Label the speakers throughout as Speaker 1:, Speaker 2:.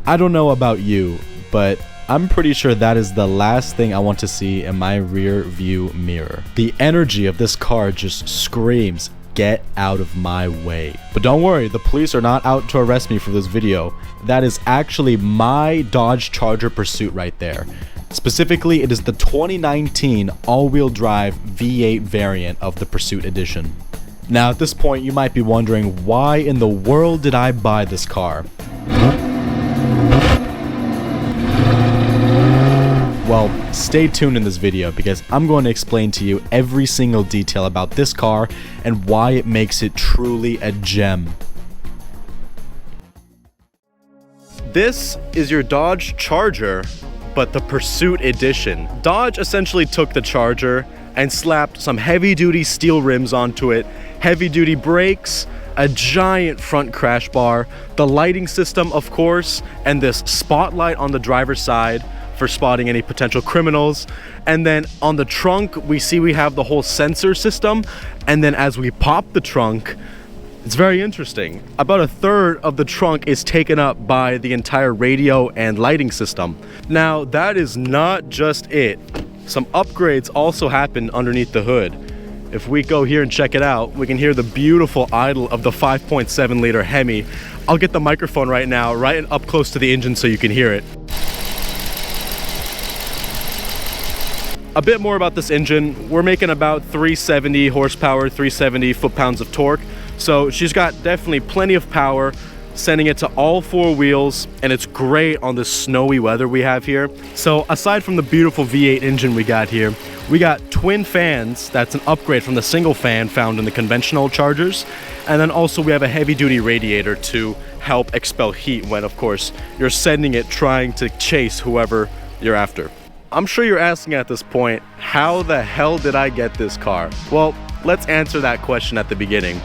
Speaker 1: I don't know about you, but I'm pretty sure that is the last thing I want to see in my rear view mirror. The energy of this car just screams, get out of my way. But don't worry, the police are not out to arrest me for this video. That is actually my Dodge Charger Pursuit right there. Specifically, it is the 2019 all-wheel drive V8 variant of the Pursuit Edition. Now at this point you might be wondering, why in the world did I buy this car? Well, stay tuned in this video because I'm going to explain to you every single detail about this car and why it makes it truly a gem. This is your Dodge Charger, but the Pursuit Edition. Dodge essentially took the Charger and slapped some heavy-duty steel rims onto it, heavy-duty brakes, a giant front crash bar, the lighting system of course, and this spotlight on the driver's side for spotting any potential criminals. And then on the trunk we have the whole sensor system, and then as we pop the trunk, it's very interesting. About a third of the trunk is taken up by the entire radio and lighting system. Now that is not just it. Some upgrades also happen underneath the hood. If we go here and check it out, we can hear the beautiful idle of the 5.7 liter Hemi. I'll get the microphone right now, right up close to the engine so you can hear it. A bit more about this engine. We're making about 370 horsepower, 370 foot-pounds of torque. So she's got definitely plenty of power, sending it to all four wheels, and it's great on this snowy weather we have here. So aside from the beautiful V8 engine we got here, we got twin fans. That's an upgrade from the single fan found in the conventional Chargers. And then also we have a heavy-duty radiator to help expel heat when, of course, you're sending it trying to chase whoever you're after. I'm sure you're asking at this point, how the hell did I get this car? Well, let's answer that question at the beginning.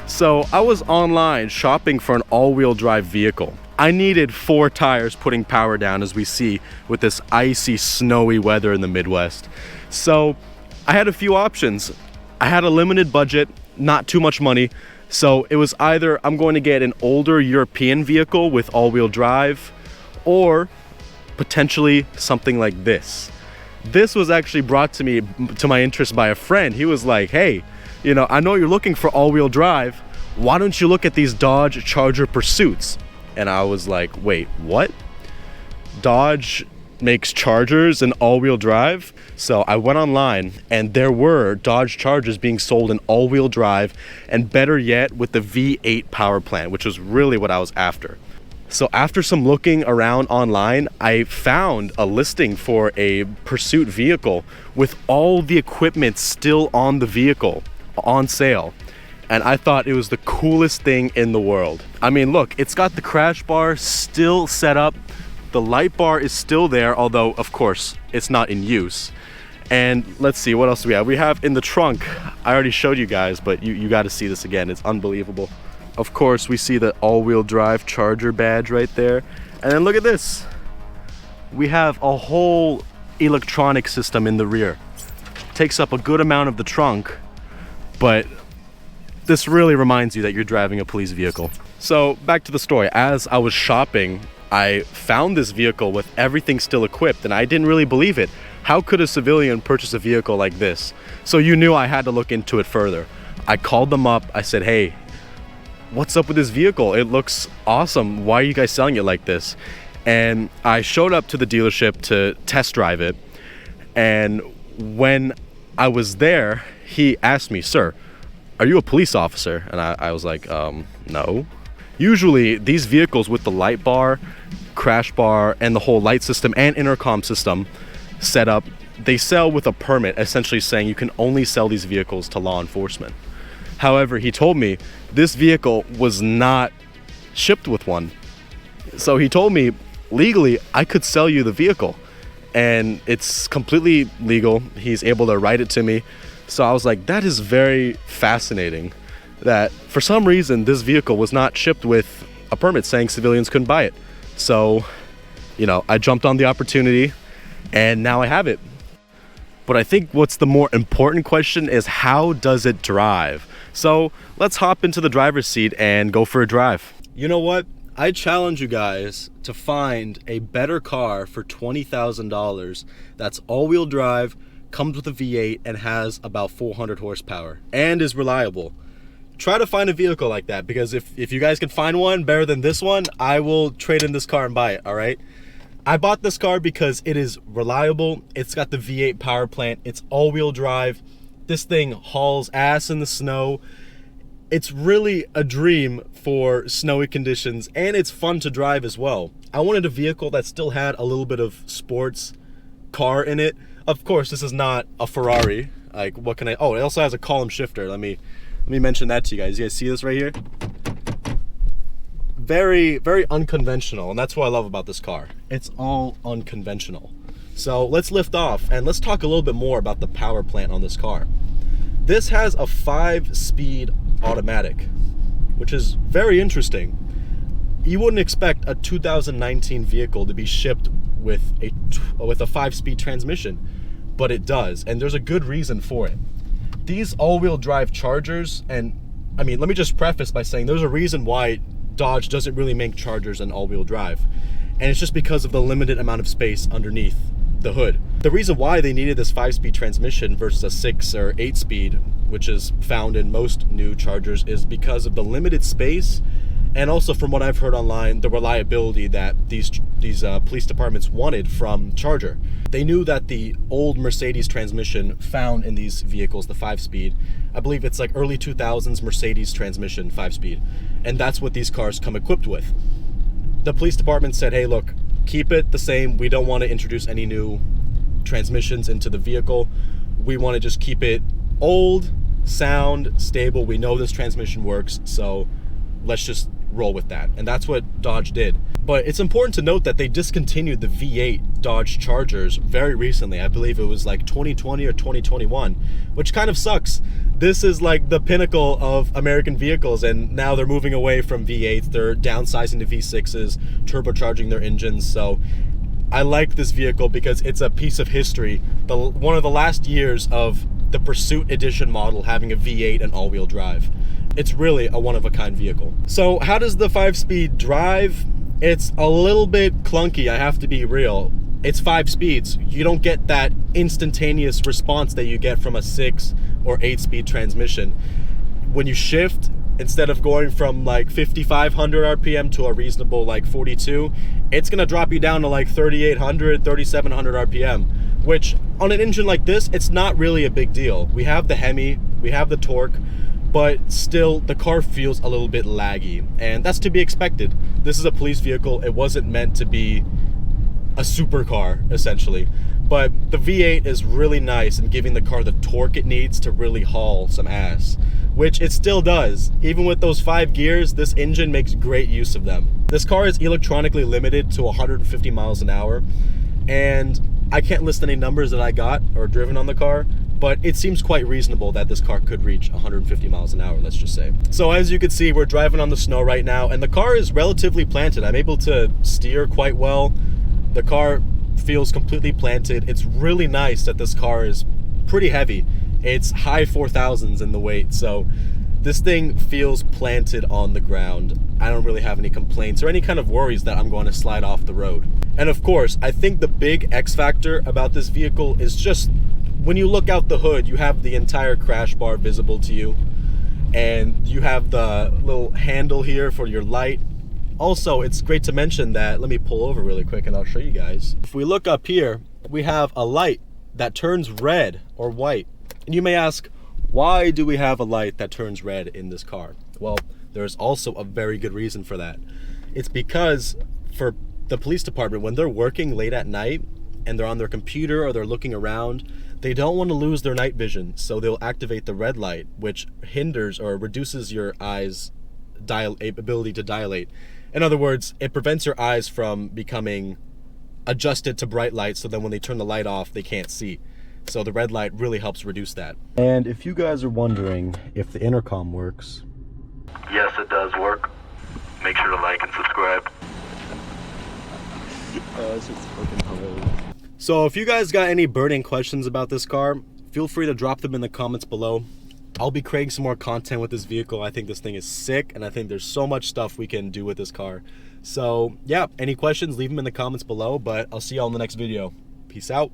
Speaker 1: So I was online shopping for an all-wheel drive vehicle. I needed 4 tires putting power down, as we see with this icy, snowy weather in the Midwest. So I had a few options. I had a limited budget, not too much money. So it was either I'm going to get an older European vehicle with all-wheel drive, or potentially something like this. This was actually brought to my interest by a friend. He was like, hey, you know, I know you're looking for all-wheel drive. Why don't you look at these Dodge Charger Pursuits? And I was like, wait, what? Dodge makes Chargers and all-wheel drive? So I went online and there were Dodge Chargers being sold in all-wheel drive, and better yet with the V8 power plant, which was really what I was after. So after some looking around online, I found a listing for a Pursuit vehicle with all the equipment still on the vehicle on sale. And I thought it was the coolest thing in the world. I mean, look, it's got the crash bar still set up. The light bar is still there, although of course it's not in use. And let's see, what else do we have? We have in the trunk, I already showed you guys, but you got to see this again. It's unbelievable. Of course, we see the all-wheel drive Charger badge right there. And then look at this. We have a whole electronic system in the rear. Takes up a good amount of the trunk, but this really reminds you that you're driving a police vehicle. So back to the story. As I was shopping, I found this vehicle with everything still equipped, and I didn't really believe it. How could a civilian purchase a vehicle like this? So you knew I had to look into it further. I called them up. I said, hey, what's up with this vehicle? It looks awesome. Why are you guys selling it like this? And I showed up to the dealership to test drive it. And when I was there, he asked me, sir, are you a police officer? And I was like, no. Usually these vehicles with the light bar, crash bar, and the whole light system and intercom system set up, they sell with a permit, essentially saying you can only sell these vehicles to law enforcement. However, he told me this vehicle was not shipped with one. So he told me legally I could sell you the vehicle, and it's completely legal. He's able to write it to me. So I was like, that is very fascinating that for some reason this vehicle was not shipped with a permit saying civilians couldn't buy it. So, you know, I jumped on the opportunity and now I have it. But I think what's the more important question is, how does it drive? So let's hop into the driver's seat and go for a drive. You know what? I challenge you guys to find a better car for $20,000 that's all-wheel drive, comes with a V8, and has about 400 horsepower, and is reliable. Try to find a vehicle like that, because if you guys can find one better than this one, I will trade in this car and buy it, all right? I bought this car because it is reliable. It's got the V8 power plant. It's all-wheel drive. This thing hauls ass in the snow. It's really a dream for snowy conditions, and it's fun to drive as well. I wanted a vehicle that still had a little bit of sports car in it. Of course, this is not a Ferrari. Like, what can I... Oh, it also has a column shifter. Let me mention that to you guys. You guys see this right here? Very, very unconventional, and that's what I love about this car. It's all unconventional. So let's lift off, and let's talk a little bit more about the power plant on this car. This has a 5-speed automatic, which is very interesting. You wouldn't expect a 2019 vehicle to be shipped with a 5-speed transmission, but it does, and there's a good reason for it. These all-wheel drive Chargers, and I mean, let me just preface by saying there's a reason why Dodge doesn't really make Chargers in all-wheel drive, and it's just because of the limited amount of space underneath the hood. The reason why they needed this 5-speed transmission versus a 6 or 8-speed, which is found in most new Chargers, is because of the limited space, and also from what I've heard online, the reliability that these police departments wanted from Charger. They knew that the old Mercedes transmission found in these vehicles, the 5-speed, I believe it's like early 2000s Mercedes transmission 5-speed, and that's what these cars come equipped with. The police department said, hey, look, keep it the same. We don't want to introduce any new transmissions into the vehicle. We want to just keep it old, sound, stable. We know this transmission works, so let's just roll with that. And that's what Dodge did. But it's important to note that they discontinued the V8 Dodge Chargers very recently. I believe it was like 2020 or 2021, which kind of sucks. This is like the pinnacle of American vehicles, and now they're moving away from V8s. They're downsizing to V6s, turbocharging their engines. So I like this vehicle because it's a piece of history. One of the last years of the Pursuit Edition model having a V8 and all-wheel drive. It's really a one-of-a-kind vehicle. So how does the 5-speed drive? It's a little bit clunky, I have to be real. It's 5 speeds. You don't get that instantaneous response that you get from a 6 or 8-speed transmission. When you shift, instead of going from like 5,500 RPM to a reasonable like 42, it's gonna drop you down to like 3,800, 3,700 RPM, which on an engine like this, it's not really a big deal. We have the Hemi, we have the torque, but still the car feels a little bit laggy, and that's to be expected. This is a police vehicle. It wasn't meant to be a supercar, essentially. But the V8 is really nice in giving the car the torque it needs to really haul some ass, which it still does. Even with those 5 gears, this engine makes great use of them. This car is electronically limited to 150 miles an hour, and I can't list any numbers that I got or driven on the car, but it seems quite reasonable that this car could reach 150 miles an hour, let's just say. So as you can see, we're driving on the snow right now, and the car is relatively planted. I'm able to steer quite well. The car feels completely planted. It's really nice that this car is pretty heavy. It's high 4,000s in the weight, so this thing feels planted on the ground. I don't really have any complaints or any kind of worries that I'm going to slide off the road. And of course, I think the big X factor about this vehicle is just when you look out the hood, you have the entire crash bar visible to you, and you have the little handle here for your light. Also, it's great to mention that, let me pull over really quick and I'll show you guys. If we look up here, we have a light that turns red or white. And you may ask, why do we have a light that turns red in this car? Well, there's also a very good reason for that. It's because for the police department, when they're working late at night and they're on their computer or they're looking around, they don't want to lose their night vision, so they'll activate the red light, which hinders or reduces your eyes' ability to dilate. In other words, it prevents your eyes from becoming adjusted to bright light, so then when they turn the light off, they can't see. So the red light really helps reduce that. And if you guys are wondering if the intercom works,
Speaker 2: yes, it does work. Make sure to like and subscribe.
Speaker 1: It's just fucking hilarious. So if you guys got any burning questions about this car, feel free to drop them in the comments below. I'll be creating some more content with this vehicle. I think this thing is sick, and I think there's so much stuff we can do with this car. So yeah, any questions, leave them in the comments below, but I'll see y'all in the next video. Peace out.